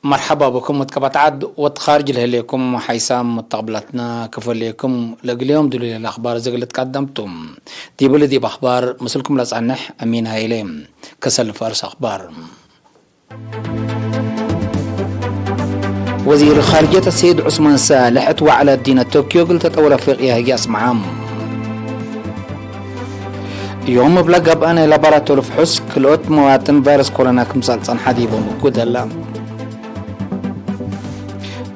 مرحبا بكم متكبت عد وتخارج لكم حيسام متقبلتنا كفليكم لقليوم دليل الأخبار زي اللي تقدمتم دي بلدي بأخبار مسلكم لصعنح أمين هايليم كسل فارس أخبار. وزير خارجية السيد عثمان صالح وعلى الدين طوكيو قلت تطور أفريقيا هي اسمعام يوم بلقب أنا لابراتور فحص كلوت مواطن فيروس كورونا كمسال صنحدي بمكود هلا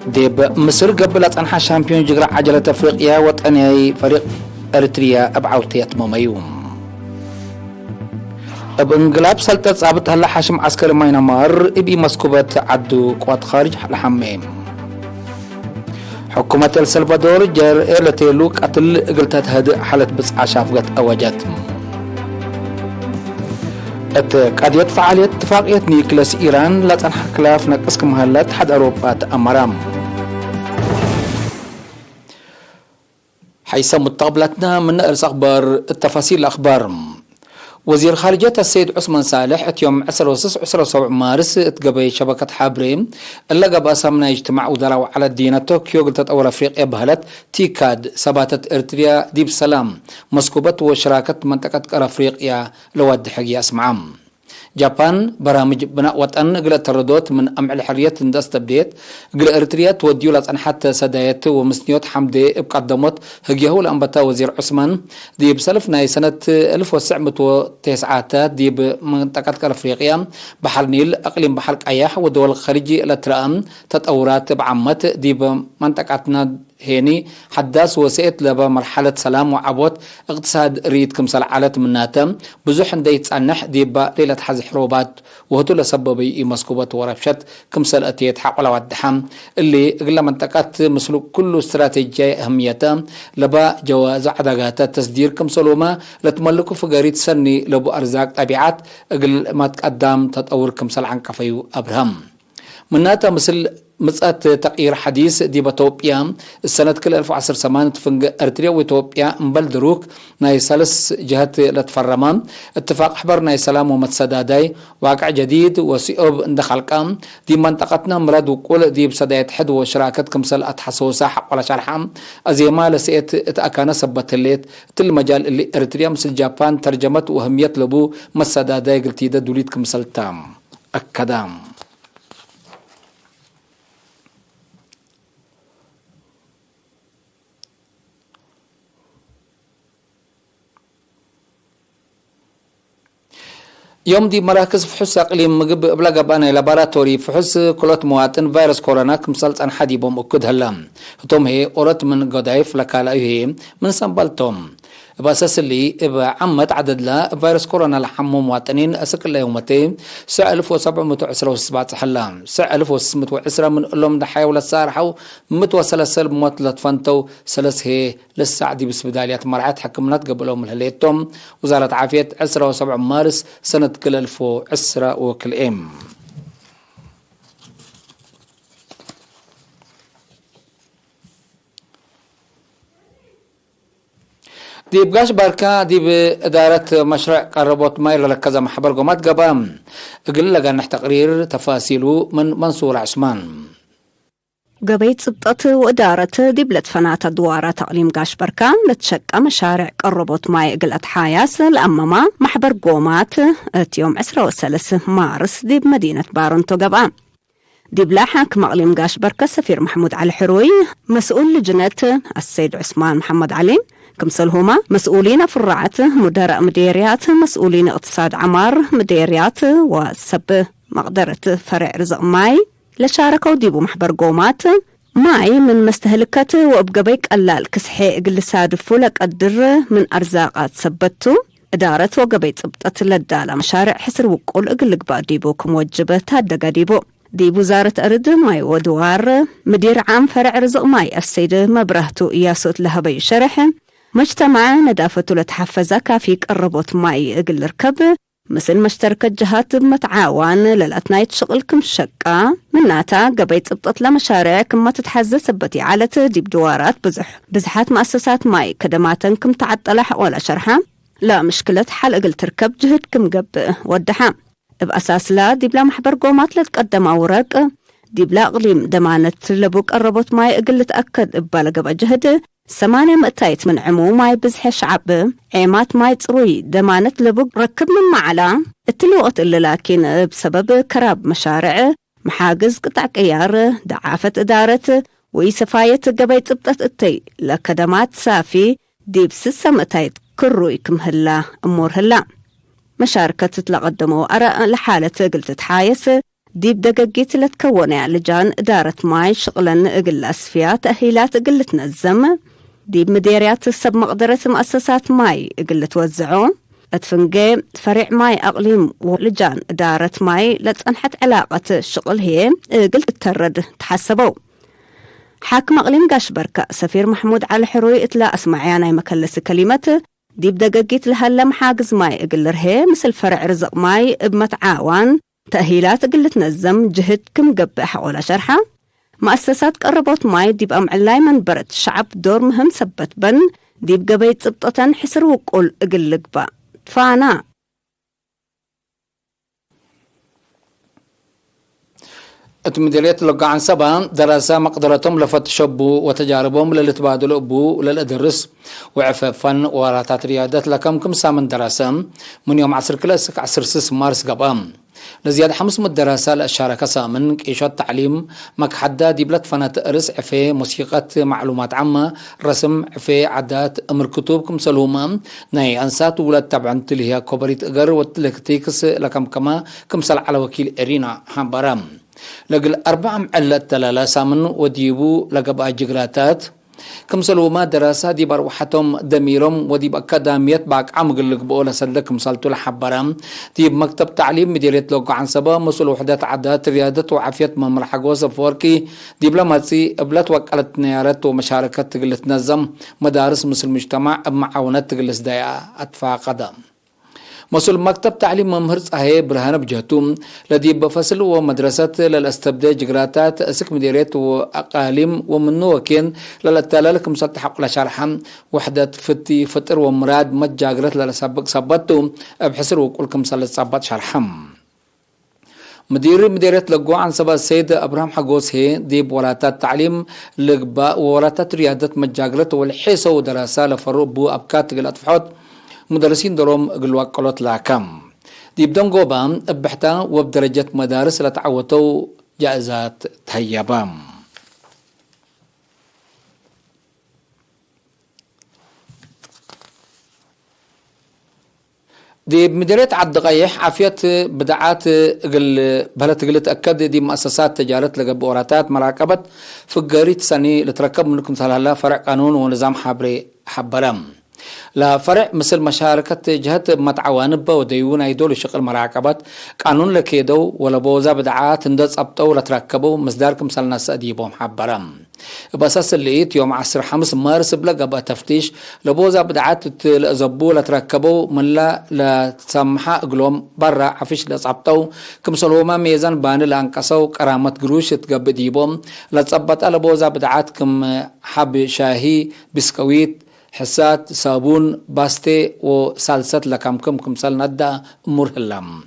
ديب مصر قبلت أنحى شامبيون جغرا عجلة أفريقيا وطني فريق أريتريا أبعوتيات مميوم بانقلاب سلطة صابت هلا حاشم عسكري ماينمار ابي مسكوبة عدو قوات خارج الحمام حكومة السلفادور جر إيرلتيلو قتل قلتها هدئ حالة بسعى شافقت أوجات قد فعالية اتفاقية نيكلاس إيران لا تنحى خلاف نقص كمهلات حد أوروبا أمرام حيث متقبلتنا من أرس أخبار التفاصيل الأخبار. وزير خارجية السيد عثمان صالح يوم 10 مارس اتقبي شبكة حابريم اللي قبا سامنا اجتماع وزراء على الدينة طوكيو قلت أول أفريقيا بهلت تيكاد سباتت إرتريا ديب سلام مسكوبة وشراكة منطقة أفريقيا لود حقيا اسمعام جابان برامج بناء وطن قلت الردوت من أمع الحرية انداس تبديت قل إرتريا توديو لأن حتى سدايت ومسنيوت حمدي بقدمت هجيهو لأنبتا وزير عثمان دي بسلفنا سنة 1909 دي بمنطقة أفريقيا بحر نيل أقليم بحر قياح ودول الخارجي الاترام تطورات بعمت دي بمنطقتنا هيني حداس وسيت لبا مرحلة سلام وعبوت اقتصاد ريد كمسال عالت مناتا بزوح اندي تسعنح ديبا ليلة حزي حروبات وهتو لسببي مسكوبات ورفشت كمسال اتيت حق ولا ودحام اللي اقلا منطقات مسلوك كله استراتيجية اهميتا لبا جواز عداقات تسدير كمسالوما لتملكو فقاريت سني لبو ارزاق طبيعات اقل ما تقدم تطور كمسال عن كفيو ابرهم مناتا مثل مصات تقيير حديث دي بتوبيا السنة كل 1018 تفنج أرتريا وتوبيا مبلدروك ناي سالس جهات لتفرمان اتفاق حبر ناي سلام ومتسداداي واقع جديد وسيوب اندخل كام دي منطقتنا مراد وقول دي بسدايت حد وشراكة كمسل اتحسوسا حق ولا شرحام ازيما لسيت اتأكانا سبت الليت تل مجال اللي أرتريا مثل جابان ترجمت وهمية لبو متسداداي قلتي دا دوليت كمسل تام أكدام. يوم دي مراكز فحص اقليم مقب بلقى بانا لاباراتوري فحص كلوت مواطن فيروس كورونا كمسلط عن حدي بوم اكد هلام توم هي اورت من قضايف لكالا هي من سنبالتوم باساس اللي عمت عدد لا فيروس كورونا لحمو مواطنين اسكل يومتين ساعة 1717 حلام ساعة 1610 من قلهم دحايا ولا صارحوا متوسلسل بموت فانتو سلس هي لسه دي بسبداليات مرعات حكمنات قبلهم الهليتهم وزارة عافية 17 مارس سنة كل 1010 وكل ام دي بقاش باركا دي بإدارة مشروع قربوت مايل لكذا محبر قومات قبام اقل لقى تقرير تفاصيله من منصور عثمان. قبيت سبطت وإدارة دبلت فنات دوارة تقليم قاش بركان لتشقى مشارع قربوت ماي قلت حياس الأمما محبر قومات يوم 13 مارس دي بمدينة بارنتو قبام دي بلاحك مقليم قاش بركة سفير محمود علي حروي مسؤول لجنة السيد عثمان محمد علي كمسلهما مسؤولين فرعة مدراء مديريات مسؤولين اقتصاد عمار مديريات وسب مقدرة فرع رزق ماي لشاركوا ديبو محبر قومات ماي من مستهلكات وابقبيك قلال كسحي اقل سادفو لك قدر من ارزاقات سبتو ادارة وقبيت ابطت للدالة مشارع حسر وقول اقل قبا ديبو كموجبة تادقا ديبو وزارة أرد ماي ودوار مدير عام فرع رزق ماي السيد مبرهتو إياسوت لهبي شرح مجتمع ندافته لتحفز كافيك الربط ماي اقل ركب مثل مشتركة جهات متعاون للأثناء شغل كم شقة مناتا قبيت ابطت لمشاريع كما تتحزز سبتي عالة ديب دوارات بزحات مؤسسات ماي كدماتن كم تعطلح ولا شرحة لا مشكلة حل اقل تركب جهد كم قب ودحام بأساس لا ديب لا محبر قومات لتقدم أوراق ديبلا أقليم دمانت لبو قربت ماي أقل تأكد إبالة جهد 8 مئتايت من عمو ماي بزح شعب عيمات ماي تروي دمانت لبو ركب من معلا التلوغت اللي لكن بسبب كراب مشارع محاجز قطع قيار دعافة إدارة ويسفاية قبيت ابطت التي لكدمات سافي ديب 6 مئتايت كروي كمهلا أمور هلا مشاركة تلقدموا أرى لحالة قلت تحايس ديب دقاقيت لتكوني لجان إدارة ماي شغلا قل أسفيا تأهيلات قل تنزم ديب مديريات السب مقدرة مؤسسات ماي قل توزعون اتفنقي فريع ماي أقليم ولجان إدارة ماي لتنحت علاقة الشغل هي قلت ترد تحسبوا حاكم أقليم قاشبركة سفير محمود علي حروي اتلا أسمعيانا مكلس كلمته ديب دقاقيت لهلا حاجز ماي اقل رهي مثل فرع رزق ماي بمتعاون تأهيلات اقل تنزم جهد كم قبح ولا شرحة مؤسسات قربوت ماي ديب أمعلاي من برد شعب دور مهم سبت بن ديب قبيت سبطة حسر وقول اقل لقبا فانا مديرية لقاعن سبا دراسة مقدرتهم لفتشبوا وتجاربهم للتبادل أبو وللأدرس وعفافا وراتات ريادات لكم سامن دراسة من يوم 10 كلاسك 10 مارس قبام لزيادة 5 دراسة للشاركة سامن كيشات تعليم مكحدة ديبلت فنات أرس عفي موسيقى معلومات عامة رسم عفي عادات أمر كتب سلوما ناي أنسات ولاد تبعن تلهيا كوبريت أجر وتلكتيكس لكم كما كمسل على وكيل إرينا حنبرام لقل 4 معلات تلالا سامن وديبو لقبا جغلاتات كمسلوما دراسة دي بروحتهم دميرهم ودي بأكاديميات باك عمق بقولة سلك مسالتو لحبرام دي بمكتب تعليم مديرية لوقع عن سبا مسؤول وحدات عادات ريادة وعافية ممر حقوصة فوركي دبلوماسي قبلت وكالة نيارات ومشاركات تقلت نظم مدارس مثل المجتمع بمعاونات تقلس دايا أدفع قدم مسؤول مكتب تعليم ممهر صحيح برهان بجهتهم لدي بفصل ومدرسة للاستبداء جغراتات اسك مديريات وأقاليم ومنه وكين للتلالك مسطحق لشرحا وحدة فتي فطر ومراد مجاغرات للسابق صبتهم بحسر وكلكم صلت صبت شرحم مديرية لقوا عن سبا السيد أبراهام حقوس هي ديب وراتات تعليم لقباء وراتات ريادة مجاغرات والحيسة ودراسة لفروب بو أبكات الأطفحات مدرسين دروم قلوا قلت لاكم ديبدون قوبام بحتا وبدرجة مدارس لتعوتوا جائزات تهيبام دي مديرية عبد الغيح عافية بدعات بهلا تقل تأكد دي مؤسسات تجارة لقبوراتات مراقبة فقاريت سني لتركب منكم ثلاثة فرع قانون ونظام حبرام لا فرع مثل مشاركة جهات متعاونة وديون ايدول شغل مراقبات قانون لكيدو ولا بوزا بدعات اندز ابطو لتركبوا مصداركم سلنا سأديبهم حبرام بأساس الليت يوم 5 مارس بلقى تفتيش لبوزا بدعات لأزبو لتركبوا من لا لتسمحا اقلوم برا عفش لصابطو كم سلوما ميزان بان لانقصو كرامة قروش تقب ديبهم لتصبط لبوزا بدعات كم حب شاهي بسكويت حسات صابون باستي وسالسات لكم سال ندا أمور هلام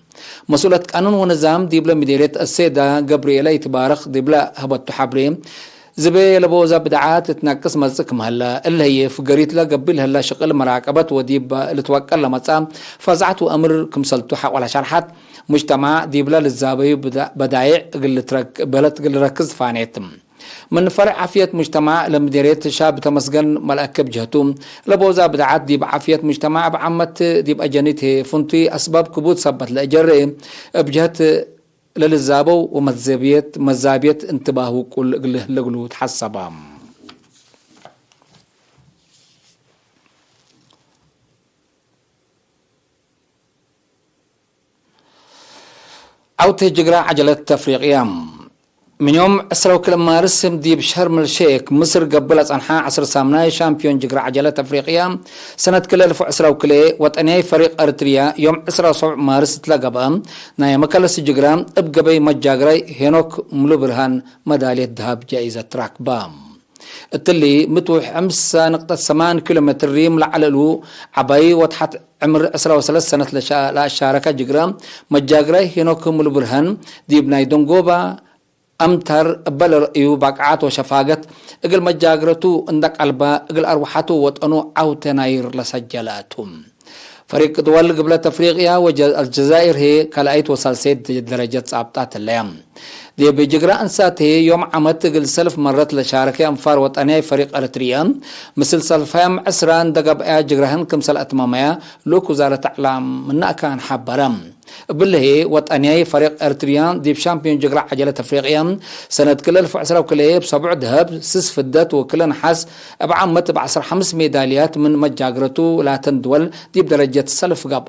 مسؤولة قانون ونظام ديبلا مديرية السيدة جبريلا يتبارك ديبلا هبط حبريم زبي لبوزا بدعات تنقص مزك مهلا اللي هي فقريت لا قبل هلا شغل مراقبة وديب اللي توكل لمصام فزعت وأمر كمسلتو حق ولا شرحات مجتمع ديبلا للزابي بدايع قل ركز فانيتم من فرع عافية مجتمع لمديرية الشاب تمسجن ملاكب جهتهم لبوزا بدعات ديب عافية مجتمع بعمت ديب أجانيته فنتي أسباب كبوت صبت لأجر بجهة للزابو ومزابية انتباهو كل لقلو تحسبام عوته جقرا عجلة تفريقيام من يوم 10 مارس ديب شرم الشيخ مصر قبلت أنحاء 10 سامناي شامبيون جقرا عجلة أفريقيا سنة كلا 10 وطني فريق أرتريا يوم 10 مارس تلقى نايا مكالس جقرا ابقبي مجاقري هينوك ملو برهان مدالية ذهب جائزة تراك بام التلي متوح 5.8 كيلومتر ريم لعللو عباي وتحت عمر 13 سنة للشاركة جقرا مجاقري هينوك ملو برهان ديب نايدون قوبا أمتر بل رأيو باقعات وشفاقت اقل مجاقرتو اندق قلبا اقل أروحاتو وطنو عوتناير لسجلاتهم فريق دول قبل أفريقيا والجزائر هي كلايت وصلسيد درجات صعبتات الليام دي بجغراء انسات هي يوم عمت قل سلف مرت لشاركة انفار وطنية فريق اريتريا مثل سلفام عسران دقب ايا جغراهن كمسل اتماميا لوك وزارة اعلام منا كان حبرم بالله وطنية فريق اريتريان دي بشامبيون جغراء عجلة افريقيا سنة كل 1010 وكليه بسبع ذهب 6 فدات وكل نحاس بعمت بعصر 5 ميداليات من مجاقرتو لا تندول دي بدرجة سلف قاب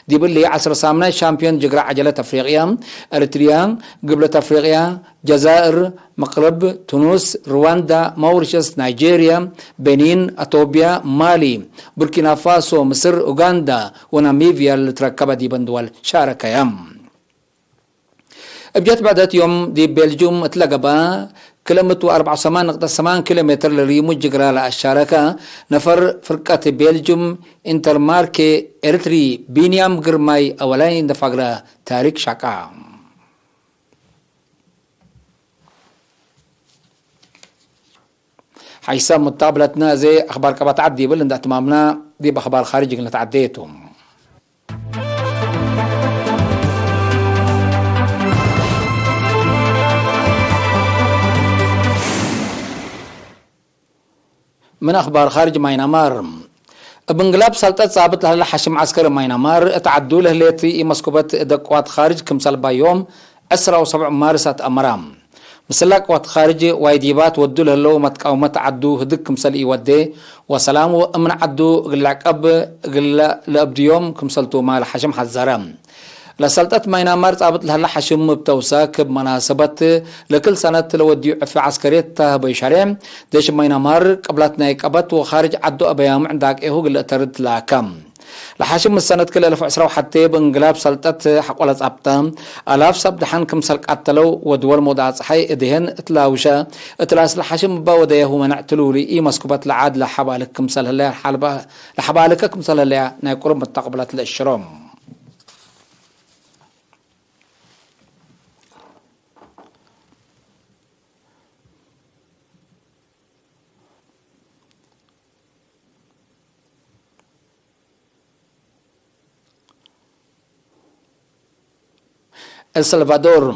دي باللي 10 سامنا شامبيون جغراء عجلة افريقيا اريتريا قبل افريقيا جزائر مغرب تونس رواندا موريشيوس نيجيريا بنين اثيوبيا مالي بوركينا فاسو مصر اوغندا وناميبيا اللي تركبت دي بندول شاركة ابجت بعدت يوم دي بلجيوم اتلقبا كيلومتر 4.8 كيلومتر لريمو جغرا للشاركة نفر فرقة بلجيوم انترماركي اريتري بينيام غرماي اولين دفاقرا تاريخ شاكا حيث متابلتنا زي اخبار كبات عدي بل اندى تمامنا دي باخبار خارجي قلنا تعديتهم من أخبار خارج ماينمار بنقلاب سلطة ثابت لها حشم عسكر ماينمار تعدوا له ليتي مسكوبة دقوات خارج كمسال بايوم 7 مارس أمرام مسلا قوات خارج وايديبات ودوا له لو متقاومة عدو هدك كمسال يودي وسلام ومن عدو قلعقب قلع لأبديوم كمسالتو مال حشم حزارام لسلطة ماينمار ثابت لها حشم بتوساك بمناسبة لكل سنة لودي في عسكرية بيشاريم ديش ماينمار قبلتنا يقبت وخارج عدو أبيام عندك إيهو قل أترد لاكم لحاشم السنة كل 1010 وحتى بانقلاب سلطة حقولة ثابتة ألاف سبدحان كمسل قتلو ودول مودعات حي إدهن اتلاوشا اتلاس لحاشم باوديه منعتلو لي إي مسكوبات لعاد لحبالك كمسل هلا لحبالك كمسل هلا نايقرب متقبلات للشروم السلفادور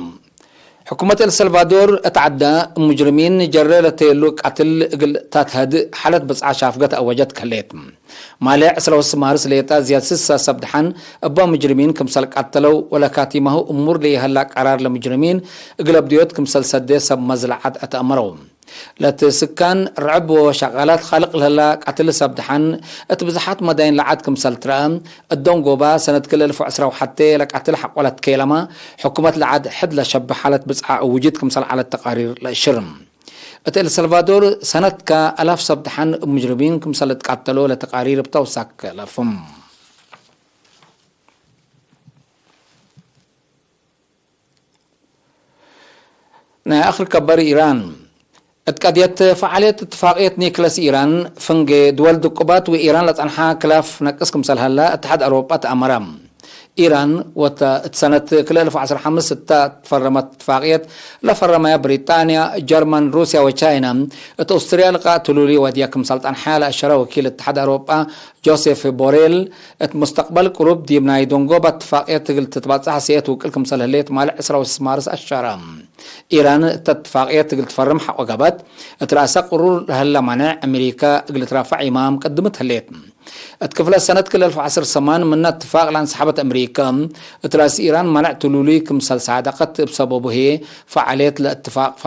حكومة السلفادور اتعدى مجرمين جرالة لوك قتل تاتهد حالة بصعة شافقت أوجت كليت مالع سلوس مارس ليتا زياد 6 سبدحان أبا مجرمين كمسال قتلو ولا كاتمه أمور ليها هلاك قرار لمجرمين اقلب ديوت كمسال سدي سب مزلعات أتأمرو لتسكان رعب وشغالات خالق لها قتل سبدحان اتبزحات مدين لعاد كمسال ترام الدون قوبا سنة كل 1010 وحتى لك قتل حق ولا تكيلما حكومة لعاد حد لشب حالة بصعة وجد كمسال على التقارير للشرم السلفادور سنة كألاف سبدحان مجرمين كمسال تقتلوا لتقارير بتوسك لفم آخر كبر إيران اتقاديت فعالية اتفاقية نيكلاس إيران فنج دول دقبات وإيران لتنحى كلاف نقص كمسال هلا اتحاد أوروبا أمرام إيران سنة كل 2015 تفرمت اتفاقية لفرمها بريطانيا جرمن روسيا وتشاينا أستراليا لقاتلوا لي وديكم سلطان حالة الشرا وكيل اتحاد أوروبا جوزيف بوريل مستقبل قروب ديمناي دونغوبا اتفاقية تتبع صحسيات وكلكم سلهليت مال 10 مارس الشرا إيران اتفاقية تفرم حق وقبت اتراسى قرور هلا منع أمريكا قلت رافع إمام قدمت هليت اتكفل السنة كل 2010 من اتفاق لانسحابة أمريكا اتراس إيران منع تلولي كمسال صادقت بسببه فعالية الاتفاق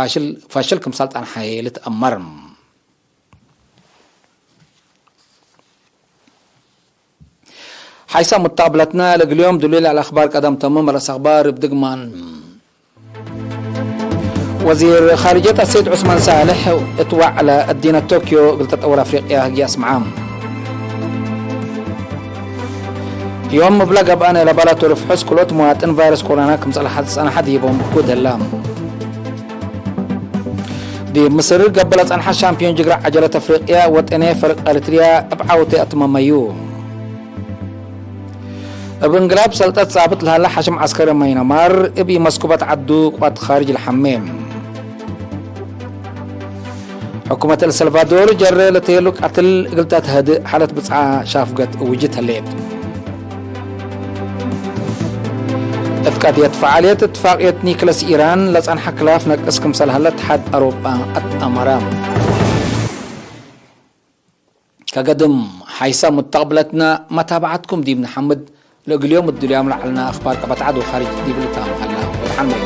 فاشل كمسال تنحي لتأمرم حيث متابلتنا اليوم دليل على أخبار قدم تمام رأس أخبار بدقمان وزير خارجية السيد عثمان صالح اتوع على الدين طوكيو قلت أول أفريقيا جاس معام يوم مبلغ أنا لبلاتو رفحص كلوت مواطن فيروس كورونا كم أنا حد يبون بكود اللام دي مصر قبلت أنحى شامبيون جغرا عجلة أفريقيا وطنية فرق أريتريا أبعوتي أتمميو بانقلاب سلطات ثابت لها حشم عسكري مينمار ابي مسكوبات عدو قوات خارج الحمام. حكومة السلفادور جرى لتيلوك قتل قلتات هدئ حالة بصعة شافقت وجهتها الليل. اتقادية فعالية اتفاقية نيكلاس إيران لسان حكلاف نقسكم سلهلت حد أوروبا الأمرام. كقدم حيث متقبلتنا متابعتكم دي محمد لقل يوم الدنيا ملعلنا أخبار كبتعد وخارج دي بلتام الله وتحمل